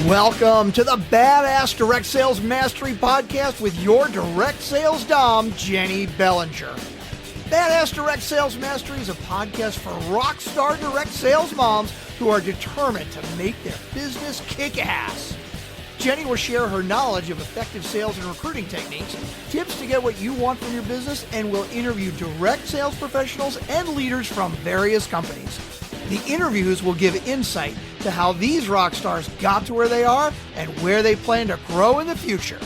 Welcome to the Badass Direct Sales Mastery Podcast with your direct sales dom, Jennie Bellinger. Badass Direct Sales Mastery is a podcast for rock star direct sales moms who are determined to make their business kick ass. Jennie will share her knowledge of effective sales and recruiting techniques, tips to get what you want from your business, and will interview direct sales professionals and leaders from various companies. The interviews will give insight to how these rock stars got to where they are and where they plan to grow in the future.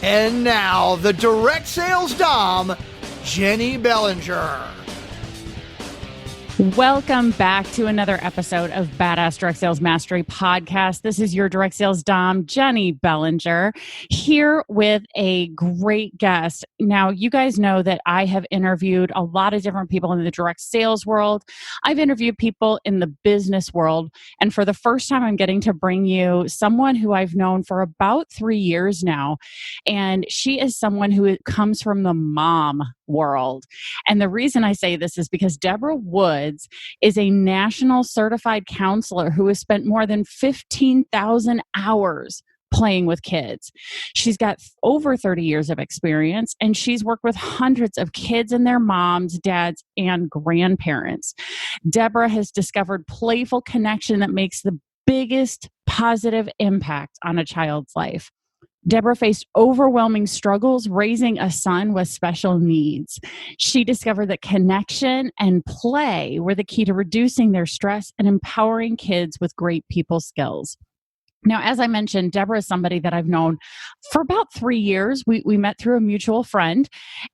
And now, the direct sales dom, Jennie Bellinger. Welcome back to another episode of Badass Direct Sales Mastery Podcast. This is your direct sales dom, Jennie Bellinger, here with a great guest. Now, you guys know that I have interviewed a lot of different people in the direct sales world. I've interviewed people in the business world. And for the first time, I'm getting to bring you someone who I've known for about 3 years now. And she is someone who comes from the mom world. And the reason I say this is because Deborah Woods is a national certified counselor who has spent more than 15,000 hours playing with kids. She's got over 30 years of experience, and she's worked with hundreds of kids and their moms, dads, and grandparents. Deborah has discovered playful connection that makes the biggest positive impact on a child's life. Deborah faced overwhelming struggles raising a son with special needs. She discovered that connection and play were the key to reducing their stress and empowering kids with great people skills. Now, as I mentioned, Deborah is somebody that I've known for about 3 years. We met through a mutual friend,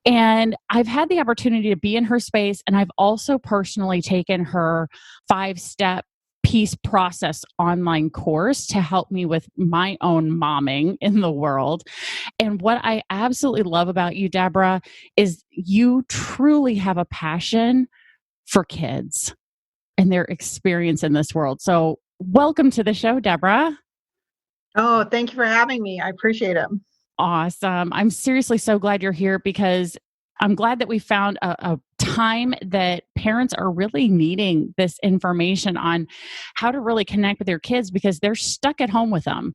and I've had the opportunity to be in her space, and I've also personally taken her 5-step peace process online course to help me with my own momming in the world. And what I absolutely love about you, Deborah, is you truly have a passion for kids and their experience in this world. So welcome to the show, Deborah. Oh, thank you for having me. I appreciate it. Awesome. I'm seriously so glad you're here because I'm glad that we found a time that parents are really needing this information on how to really connect with their kids because they're stuck at home with them.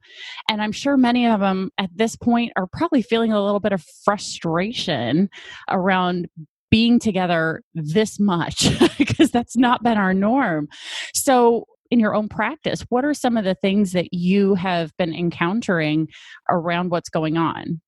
And I'm sure many of them at this point are probably feeling a little bit of frustration around being together this much because that's not been our norm. So in your own practice, what are some of the things that you have been encountering around what's going on?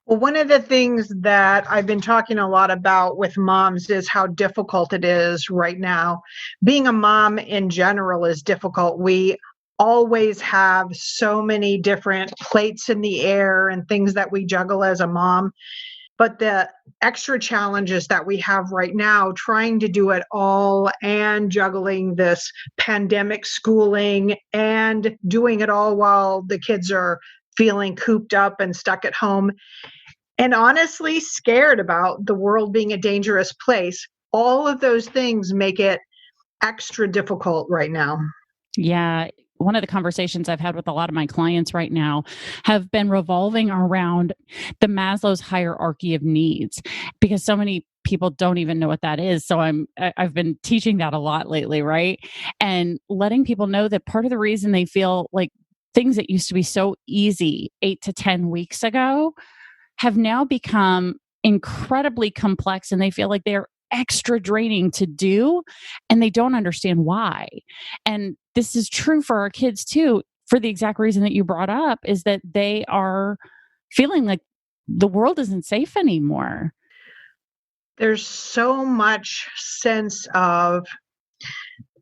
Well, one of the things that I've been talking a lot about with moms is how difficult it is right now. Being a mom in general is difficult. We always have so many different plates in the air and things that we juggle as a mom. But the extra challenges that we have right now, trying to do it all and juggling this pandemic schooling and doing it all while the kids are feeling cooped up and stuck at home. And honestly, scared about the world being a dangerous place. All of those things make it extra difficult right now. Yeah. One of the conversations I've had with a lot of my clients right now have been revolving around the Maslow's hierarchy of needs, because so many people don't even know what that is. So I've been teaching that a lot lately, right? And letting people know that part of the reason they feel like things that used to be so easy 8 to 10 weeks ago have now become incredibly complex, and they feel like they're extra draining to do, and they don't understand why. And this is true for our kids too, for the exact reason that you brought up, is that they are feeling like the world isn't safe anymore. There's so much sense of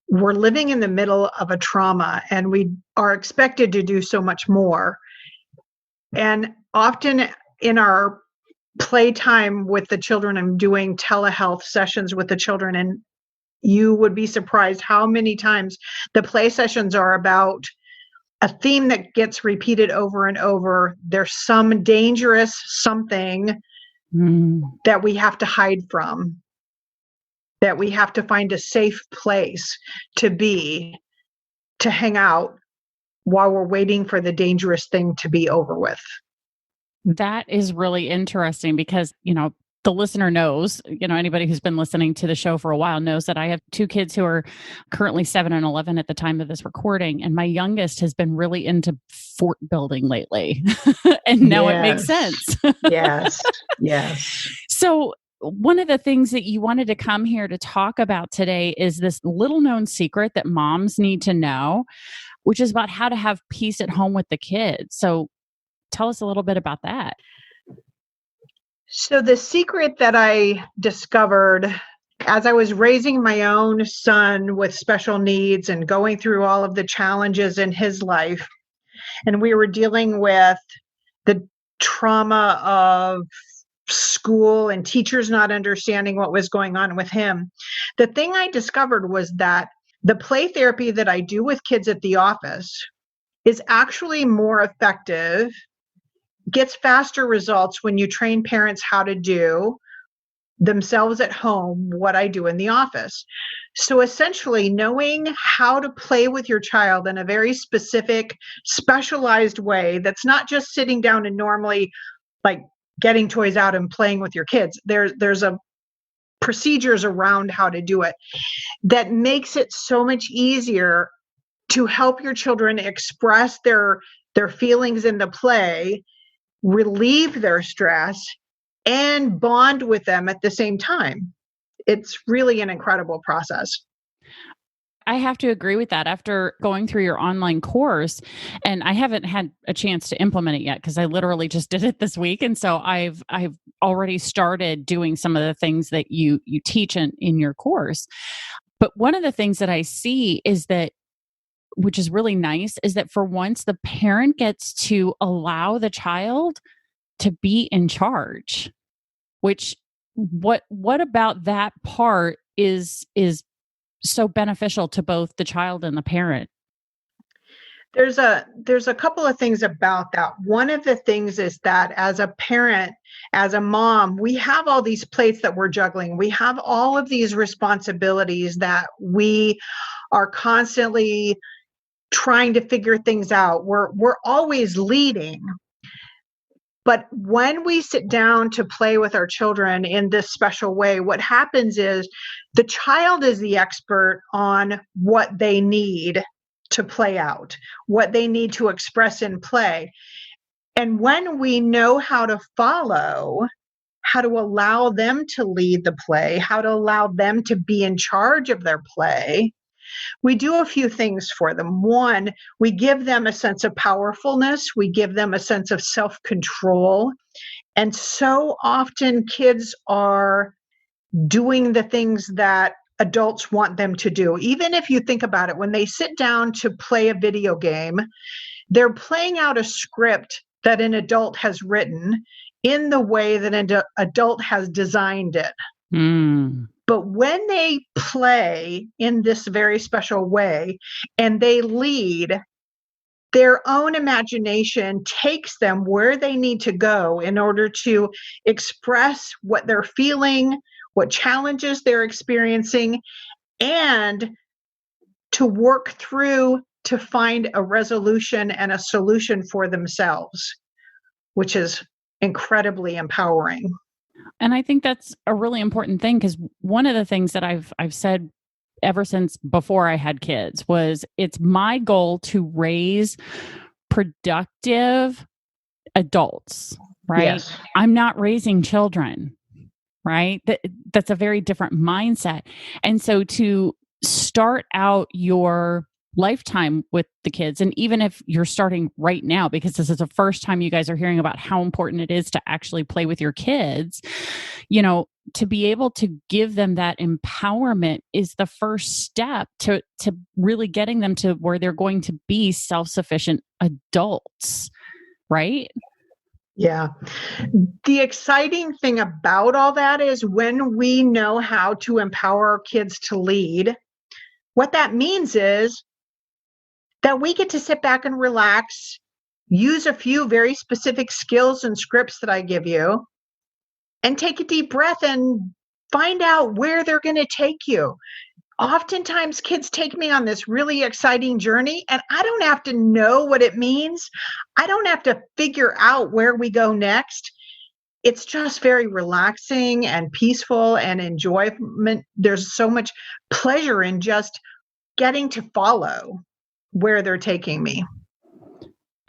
we're living in the middle of a trauma and we are expected to do so much more. And often in our playtime with the children, I'm doing telehealth sessions with the children, and you would be surprised how many times the play sessions are about a theme that gets repeated over and over. There's some dangerous something that we have to hide from, that we have to find a safe place to be, to hang out while we're waiting for the dangerous thing to be over with. That is really interesting because, the listener knows, anybody who's been listening to the show for a while knows that I have 2 kids who are currently 7 and 11 at the time of this recording. And my youngest has been really into fort building lately. And now it makes sense. Yes. Yes. So one of the things that you wanted to come here to talk about today is this little known secret that moms need to know, which is about how to have peace at home with the kids. So tell us a little bit about that. So the secret that I discovered as I was raising my own son with special needs and going through all of the challenges in his life, and we were dealing with the trauma of school and teachers not understanding what was going on with him, the thing I discovered was that the play therapy that I do with kids at the office is actually more effective, gets faster results when you train parents how to do themselves at home what I do in the office. So essentially, knowing how to play with your child in a very specific, specialized way that's not just sitting down and normally like getting toys out and playing with your kids. There's a procedures around how to do it that makes it so much easier to help your children express their feelings in the play, relieve their stress, and bond with them at the same time. It's really an incredible process. I have to agree with that. After going through your online course, and I haven't had a chance to implement it yet because I literally just did it this week, and so I've already started doing some of the things that you teach in your course. But one of the things that I see is that, which is really nice, is that for once the parent gets to allow the child to be in charge. Which what about that part is so beneficial to both the child and the parent? There's a couple of things about that. One of the things is that as a parent, as a mom, we have all these plates that we're juggling. We have all of these responsibilities that we are constantly trying to figure things out. We're always leading. But when we sit down to play with our children in this special way, what happens is the child is the expert on what they need to play out, what they need to express in play. And when we know how to follow, how to allow them to lead the play, how to allow them to be in charge of their play, we do a few things for them. One, we give them a sense of powerfulness. We give them a sense of self-control. And so often kids are doing the things that adults want them to do. Even if you think about it, when they sit down to play a video game, they're playing out a script that an adult has written in the way that an adult has designed it. But when they play in this very special way and they lead, their own imagination takes them where they need to go in order to express what they're feeling, what challenges they're experiencing, and to work through to find a resolution and a solution for themselves, which is incredibly empowering. And I think that's a really important thing, because one of the things that I've said ever since before I had kids was it's my goal to raise productive adults, right? Yes. I'm not raising children, right? That's a very different mindset. And so to start out your lifetime with the kids, and even if you're starting right now, because this is the first time you guys are hearing about how important it is to actually play with your kids, to be able to give them that empowerment is the first step to really getting them to where they're going to be self-sufficient adults, right? Yeah. The exciting thing about all that is when we know how to empower our kids to lead, what that means is that we get to sit back and relax, use a few very specific skills and scripts that I give you, and take a deep breath and find out where they're going to take you. Oftentimes, kids take me on this really exciting journey, and I don't have to know what it means. I don't have to figure out where we go next. it's just very relaxing and peaceful and enjoyment. There's so much pleasure in just getting to follow where they're taking me.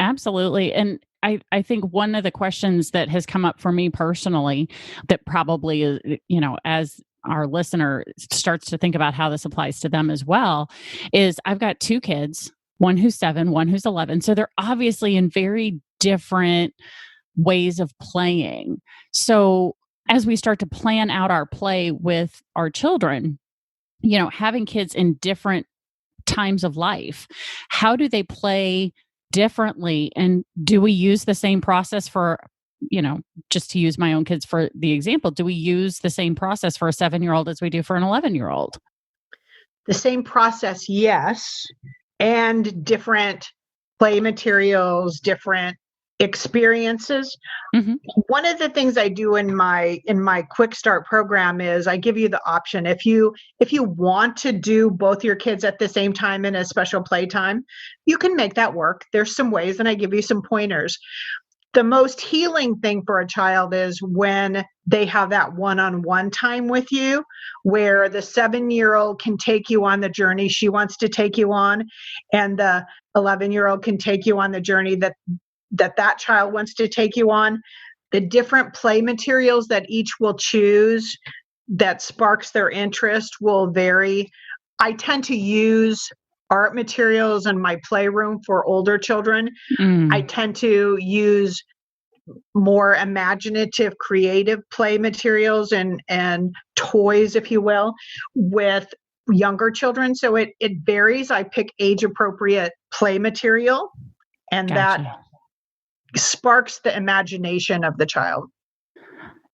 Absolutely. And I think one of the questions that has come up for me personally that probably is, as our listener starts to think about how this applies to them as well, is I've got two kids, one who's 7, one who's 11. So they're obviously in very different ways of playing. So as we start to plan out our play with our children, having kids in different times of life, how do they play differently? And do we use the same process for, just to use my own kids for the example, do we use the same process for a 7-year-old as we do for an 11-year-old? The same process, yes, and different play materials, different experiences. Mm-hmm. One of the things I do in my quick start program is I give you the option. If you want to do both your kids at the same time in a special play time, you can make that work. There's some ways, and I give you some pointers. The most healing thing for a child is when they have that one-on-one time with you, where the 7-year-old can take you on the journey she wants to take you on, and the 11-year-old can take you on the journey that child wants to take you on. The different play materials that each will choose that sparks their interest will vary. I tend to use art materials in my playroom for older children. I tend to use more imaginative, creative play materials and toys, if you will, with younger children. So it varies. I pick age-appropriate play material, and Gotcha. that sparks the imagination of the child.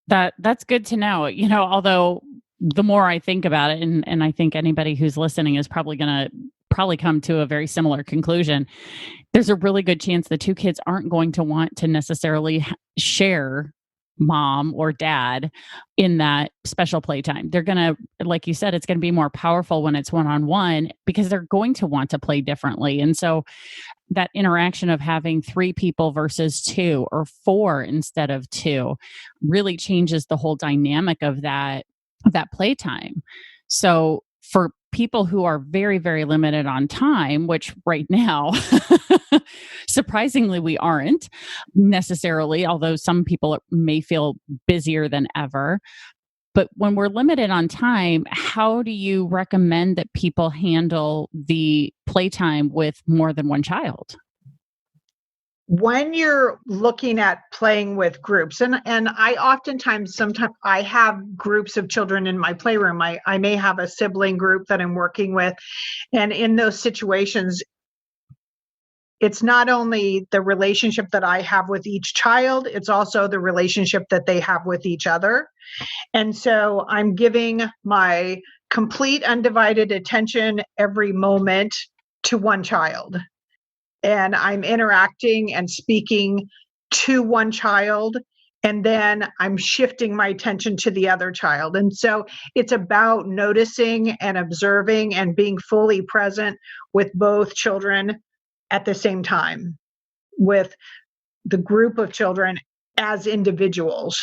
That's good to know. Although the more I think about it, and I think anybody who's listening is probably going to come to a very similar conclusion, there's a really good chance the two kids aren't going to want to necessarily share mom or dad in that special playtime. They're going to, like you said, it's going to be more powerful when it's one-on-one because they're going to want to play differently. And so that interaction of having 3 people versus 2 or 4 instead of 2 really changes the whole dynamic of that playtime. So for people who are very, very limited on time, which right now, surprisingly, we aren't necessarily, although some people may feel busier than ever. But when we're limited on time, how do you recommend that people handle the playtime with more than one child? When you're looking at playing with groups, and I sometimes I have groups of children in my playroom. I may have a sibling group that I'm working with. And in those situations, it's not only the relationship that I have with each child, it's also the relationship that they have with each other. And so I'm giving my complete undivided attention every moment to one child. And I'm interacting and speaking to one child, and then I'm shifting my attention to the other child. And so it's about noticing and observing and being fully present with both children at the same time, with the group of children as individuals.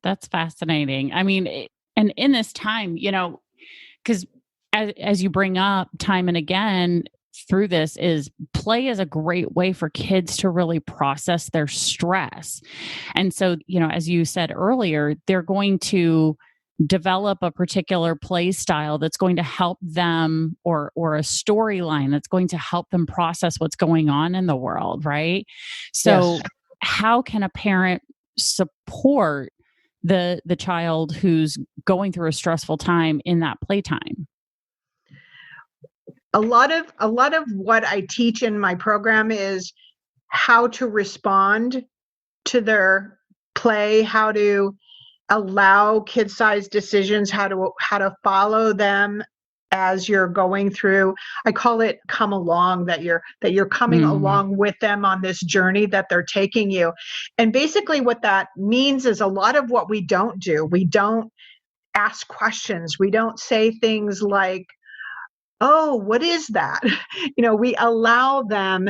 That's fascinating. I mean, and in this time, because as you bring up time and again through this, is play is a great way for kids to really process their stress. And so, as you said earlier, they're going to develop a particular play style that's going to help them, or a storyline that's going to help them process what's going on in the world, right? So Yes. How can a parent support the child who's going through a stressful time in that playtime? A lot of what I teach in my program is how to respond to their play, how to allow kid-sized decisions, how to follow them as you're going through. I call it come along, that you're coming along with them on this journey that they're taking you. And basically what that means is a lot of what we don't do. We don't ask questions. We don't say things like, "Oh, what is that?" We allow them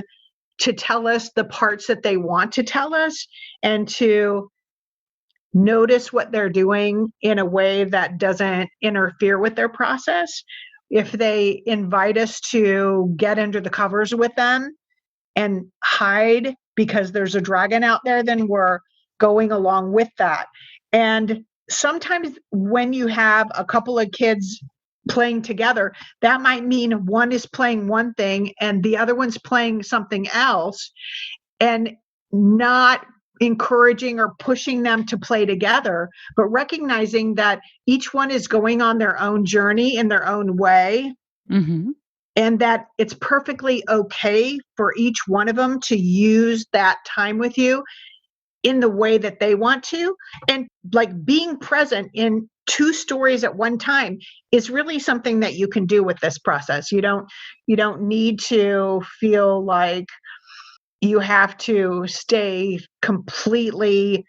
to tell us the parts that they want to tell us, and to notice what they're doing in a way that doesn't interfere with their process. If they invite us to get under the covers with them and hide because there's a dragon out there, then we're going along with that. And sometimes when you have a couple of kids playing together, that might mean one is playing one thing and the other one's playing something else, and not encouraging or pushing them to play together, but recognizing that each one is going on their own journey in their own way. Mm-hmm. And that it's perfectly okay for each one of them to use that time with you in the way that they want to. And like being present in two stories at one time is really something that you can do with this process. You don't need to feel like you have to stay completely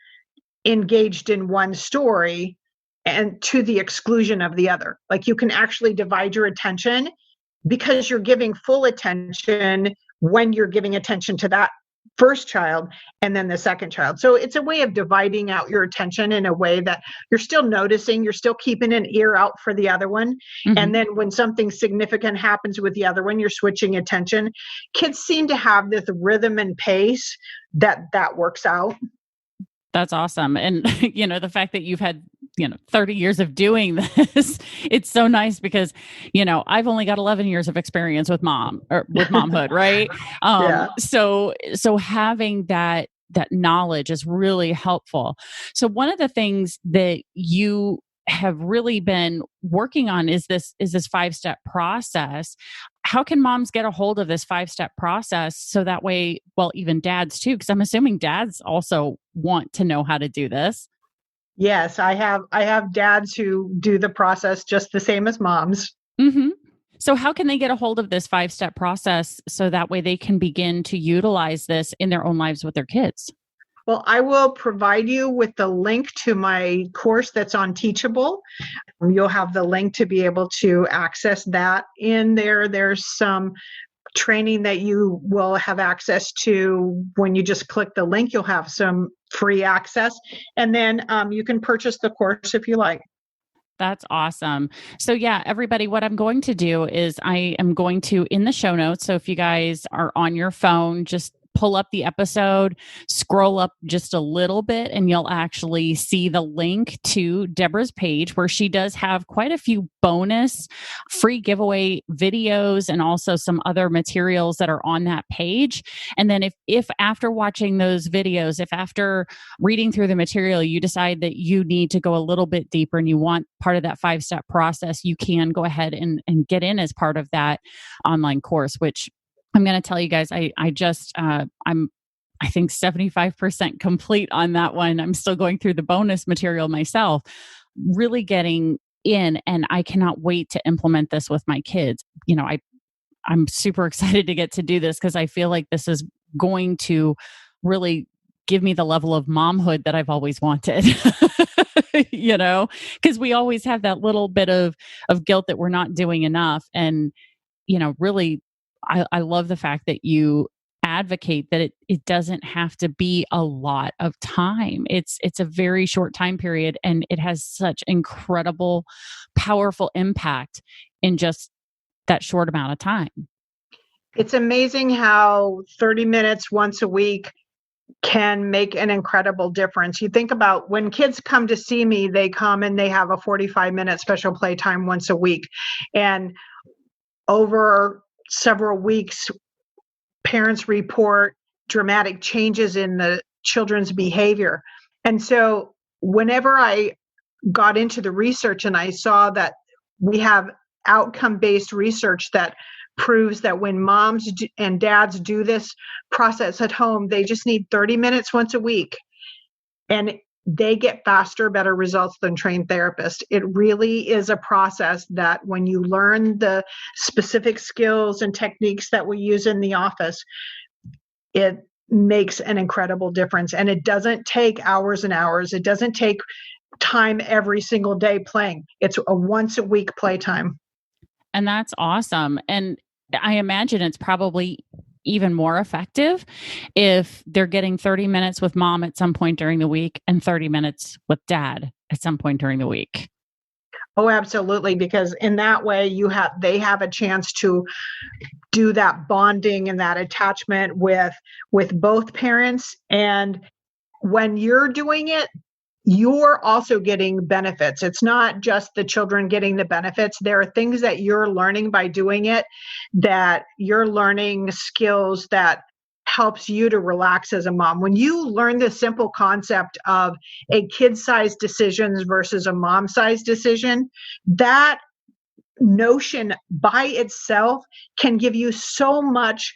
engaged in one story and to the exclusion of the other. Like you can actually divide your attention, because you're giving full attention when you're giving attention to that first child and then the second child. So it's a way of dividing out your attention in a way that you're still noticing, you're still keeping an ear out for the other one. Mm-hmm. And then when something significant happens with the other one, you're switching attention. Kids seem to have this rhythm and pace that works out. That's awesome. And, the fact that you've had, 30 years of doing this, it's so nice because, I've only got 11 years of experience with momhood, right? Yeah. So having that knowledge is really helpful. So one of the things that you have really been working on is this 5-step process. How can moms get a hold of this 5-step process so that way, well, even dads too, because I'm assuming dads also want to know how to do this. Yes, I have dads who do the process just the same as moms. Mm-hmm. So how can they get a hold of this 5-step process so that way they can begin to utilize this in their own lives with their kids? Well, I will provide you with the link to my course that's on Teachable. You'll have the link to be able to access that in there. There's some training that you will have access to when you just click the link. You'll have some free access. And then you can purchase the course if you like. That's awesome. So yeah, everybody, what I'm going to do is I am going to, in the show notes, so if you guys are on your phone, just pull up the episode, scroll up just a little bit, and you'll actually see the link to Deborah's page where she does have quite a few bonus free giveaway videos and also some other materials that are on that page. And then if after watching those videos, if after reading through the material, you decide that you need to go a little bit deeper and you want part of that 5-step process, you can go ahead and get in as part of that online course, which I'm going to tell you guys, I think 75% complete on that one. I'm still going through the bonus material myself, really getting in, and I cannot wait to implement this with my kids. I'm super excited to get to do this because I feel like this is going to really give me the level of momhood that I've always wanted. Because we always have that little bit of guilt that we're not doing enough. And, really, I love the fact that you advocate that it doesn't have to be a lot of time. It's a very short time period, and it has such incredible, powerful impact in just that short amount of time. It's amazing how 30 minutes once a week can make an incredible difference. You think about when kids come to see me, they come and they have a 45-minute special playtime once a week. And over several weeks, parents report dramatic changes in the children's behavior. And so whenever I got into the research and I saw that we have outcome-based research that proves that when moms and dads do this process at home, they just need 30 minutes once a week, and they get faster, better results than trained therapists. It really is a process that when you learn the specific skills and techniques that we use in the office, it makes an incredible difference. And it doesn't take hours and hours. It doesn't take time every single day playing. It's a once a week playtime. And that's awesome. And I imagine it's probably even more effective if they're getting 30 minutes with mom at some point during the week and 30 minutes with dad at some point during the week. Oh, absolutely. Because in that way, they have a chance to do that bonding and that attachment with both parents. And when you're doing it, you're also getting benefits. It's not just the children getting the benefits. There are things that you're learning by doing it, that you're learning skills that helps you to relax as a mom. When you learn the simple concept of a kid-sized decisions versus a mom-sized decision, that notion by itself can give you so much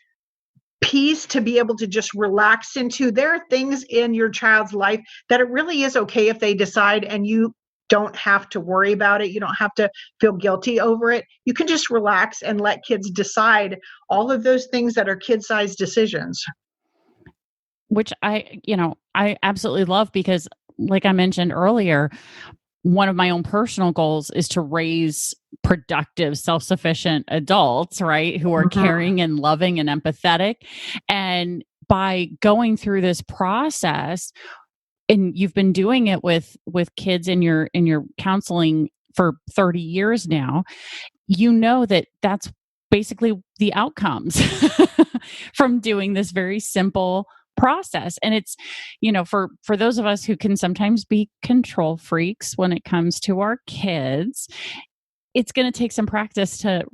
peace to be able to just relax into. There are things in your child's life that it really is okay if they decide, and you don't have to worry about it. You don't have to feel guilty over it. You can just relax and let kids decide all of those things that are kid-sized decisions. Which I absolutely love, because like I mentioned earlier, one of my own personal goals is to raise productive, self-sufficient adults, right? Who are caring and loving and empathetic. And by going through this process, and you've been doing it with kids in your counseling for 30 years now, you know that that's basically the outcomes from doing this very simple process. And it's, for those of us who can sometimes be control freaks when it comes to our kids, it's going to take some practice to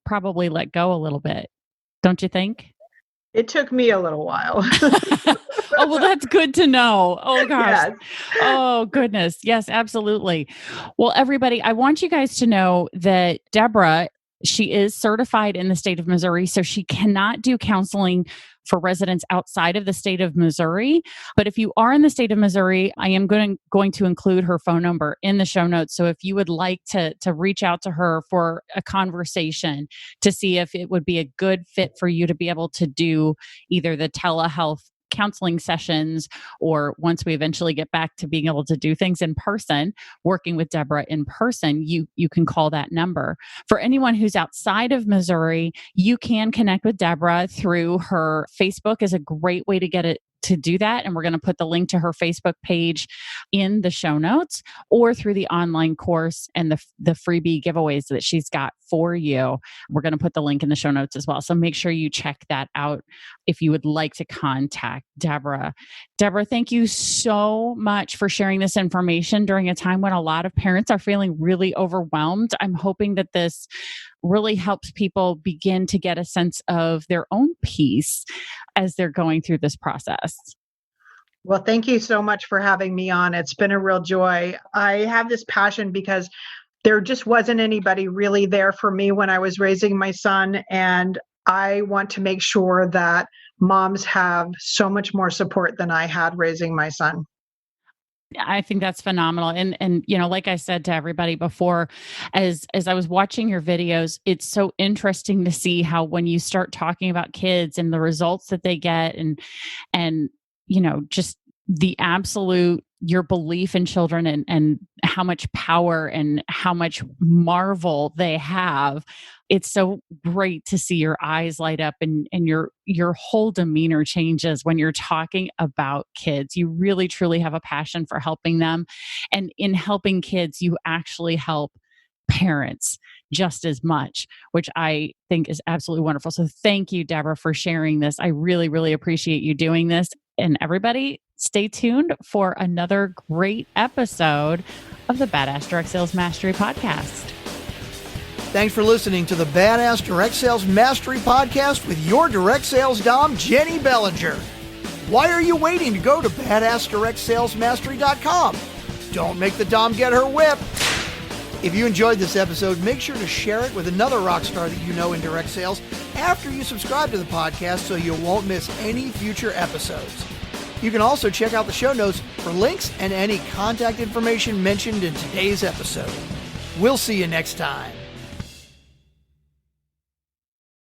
probably let go a little bit. Don't you think? It took me a little while. Oh, well, that's good to know. Oh, gosh. Yes. Oh, goodness. Yes, absolutely. Well, everybody, I want you guys to know that Deborah, she is certified in the state of Missouri, so she cannot do counseling for residents outside of the state of Missouri. But if you are in the state of Missouri, I am going to include her phone number in the show notes. So if you would like to reach out to her for a conversation to see if it would be a good fit for you to be able to do either the telehealth counseling sessions, or once we eventually get back to being able to do things in person, working with Deborah in person, you can call that number. For anyone who's outside of Missouri, you can connect with Deborah through her Facebook is a great way to get it to do that. And we're going to put the link to her Facebook page in the show notes, or through the online course and the freebie giveaways that she's got for you. We're going to put the link in the show notes as well. So make sure you check that out if you would like to contact Deborah. Deborah, thank you so much for sharing this information during a time when a lot of parents are feeling really overwhelmed. I'm hoping that this really helps people begin to get a sense of their own peace as they're going through this process. Well, thank you so much for having me on. It's been a real joy. I have this passion because there just wasn't anybody really there for me when I was raising my son. And I want to make sure that moms have so much more support than I had raising my son. I think that's phenomenal. And like I said to everybody before, as I was watching your videos, it's so interesting to see how when you start talking about kids and the results that they get, and just the absolute, your belief in children and how much power and how much marvel they have. It's so great to see your eyes light up and your whole demeanor changes when you're talking about kids. You really, truly have a passion for helping them. And in helping kids, you actually help parents just as much, which I think is absolutely wonderful. So thank you, Deborah, for sharing this. I really, really appreciate you doing this. And everybody, stay tuned for another great episode of the Badass Direct Sales Mastery Podcast. Thanks for listening to the Badass Direct Sales Mastery Podcast with your direct sales dom, Jennie Bellinger. Why are you waiting to go to badassdirectsalesmastery.com? Don't make the dom get her whip. If you enjoyed this episode, make sure to share it with another rock star that you know in direct sales after you subscribe to the podcast so you won't miss any future episodes. You can also check out the show notes for links and any contact information mentioned in today's episode. We'll see you next time.